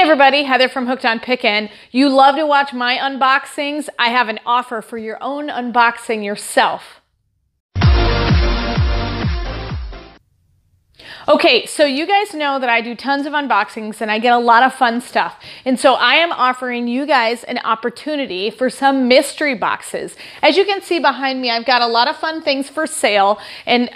everybody, Heather from Hooked on Pickin. You love to watch my unboxings? I have an offer for your own unboxing yourself. Okay, so you guys know that I do tons of unboxings and I get a lot of fun stuff. And so I am offering you guys an opportunity for some mystery boxes. As you can see behind me, I've got a lot of fun things for sale. And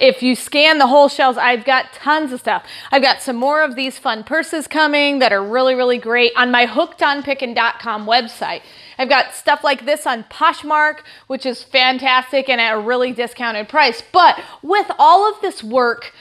if you scan the whole shelves, I've got tons of stuff. I've got some more of these fun purses coming that are really, really great on my hookedonpickin.com website. I've got stuff like this on Poshmark, which is fantastic and at a really discounted price. But with all of this work,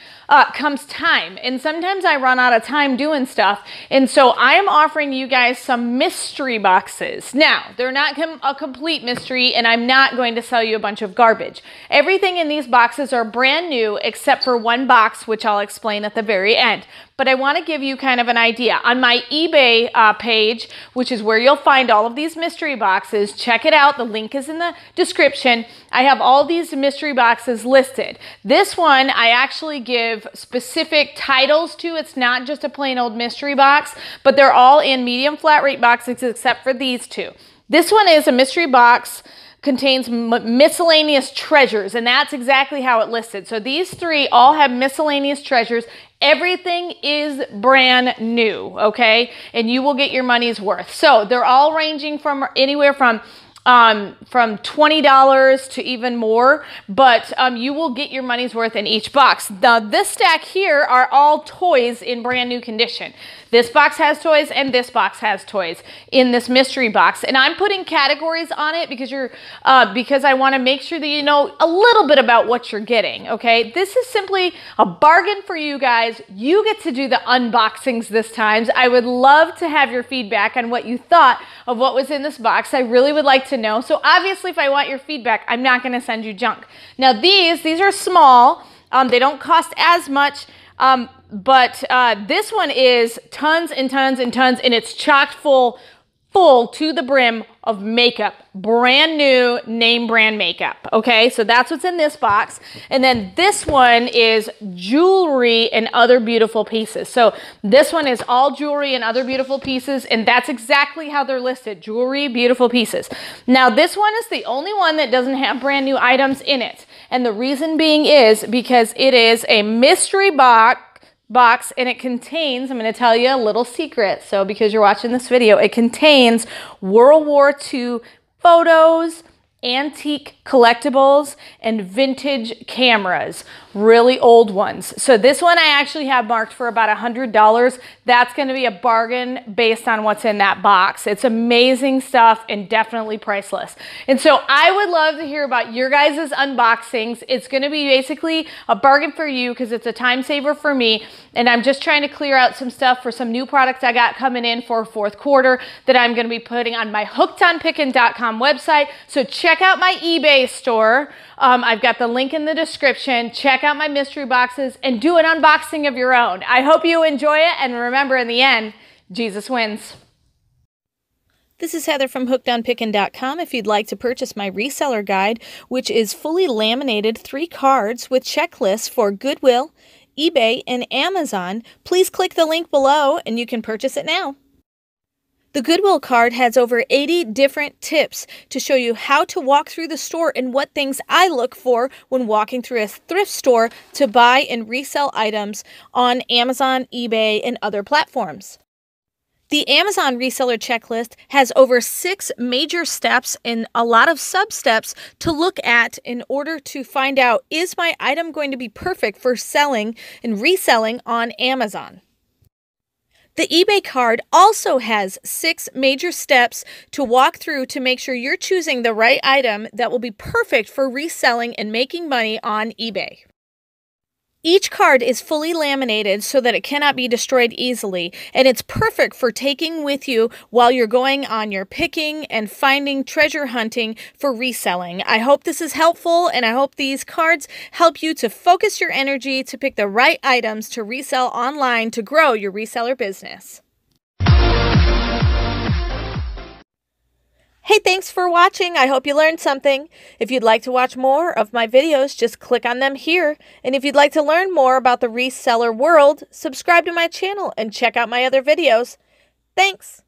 comes time, and sometimes I run out of time doing stuff, and so I am offering you guys some mystery boxes. Now, they're not a complete mystery, and I'm not going to sell you a bunch of garbage. Everything in these boxes are brand new except for one box, which I'll explain at the very end. But I want to give you kind of an idea. On my eBay page, which is where you'll find all of these mystery boxes, check it out. The link is in the description. I have all these mystery boxes listed. This one I actually give specific titles to. It's not just a plain old mystery box, but they're all in medium flat rate boxes except for these two. This one is a mystery box, contains miscellaneous treasures, and that's exactly how it listed. So these three all have miscellaneous treasures. Everything is brand new, okay? And you will get your money's worth. So they're all ranging from anywhere from $20 to even more, but you will get your money's worth in each box. Now, this stack here are all toys in brand new condition. This box has toys and this box has toys in this mystery box. And I'm putting categories on it because because I want to make sure that you know a little bit about what you're getting, okay? This is simply a bargain for you guys. You get to do the unboxings this time. I would love to have your feedback on what you thought of what was in this box. I really would like to know. So obviously, if I want your feedback, I'm not going to send you junk. Now, these are small. They don't cost as much. But this one is tons and tons and tons, and it's chock full to the brim of makeup, brand new name brand makeup. Okay, so that's what's in this box. And then this one is jewelry and other beautiful pieces. So this one is all jewelry and other beautiful pieces, and that's exactly how they're listed: jewelry, beautiful pieces. Now, this one is the only one that doesn't have brand new items in it. And the reason being is because it is a mystery box, and it contains, I'm going to tell you a little secret. So because you're watching this video, it contains World War II photos, antique collectibles, and vintage cameras, really old ones. So this one I actually have marked for about $100. That's going to be a bargain based on what's in that box. It's amazing stuff and definitely priceless. And so I would love to hear about your guys' unboxings. It's going to be basically a bargain for you because it's a time saver for me. And I'm just trying to clear out some stuff for some new products I got coming in for fourth quarter that I'm going to be putting on my hookedonpickin.com website. So check out my eBay store. I've got the link in the description. Check out my mystery boxes and do an unboxing of your own. I hope you enjoy it, and remember, in the end, Jesus wins. This is Heather from hookedonpickin.com. If you'd like to purchase my reseller guide, which is fully laminated 3 cards with checklists for Goodwill, eBay, and Amazon, please click the link below and you can purchase it now. The Goodwill card has over 80 different tips to show you how to walk through the store and what things I look for when walking through a thrift store to buy and resell items on Amazon, eBay, and other platforms. The Amazon reseller checklist has over 6 major steps and a lot of sub-steps to look at in order to find out, is my item going to be perfect for selling and reselling on Amazon? The eBay card also has 6 major steps to walk through to make sure you're choosing the right item that will be perfect for reselling and making money on eBay. Each card is fully laminated so that it cannot be destroyed easily, and it's perfect for taking with you while you're going on your picking and finding treasure hunting for reselling. I hope this is helpful, and I hope these cards help you to focus your energy to pick the right items to resell online to grow your reseller business. Hey, thanks for watching. I hope you learned something. If you'd like to watch more of my videos, just click on them here. And if you'd like to learn more about the reseller world, subscribe to my channel and check out my other videos. Thanks!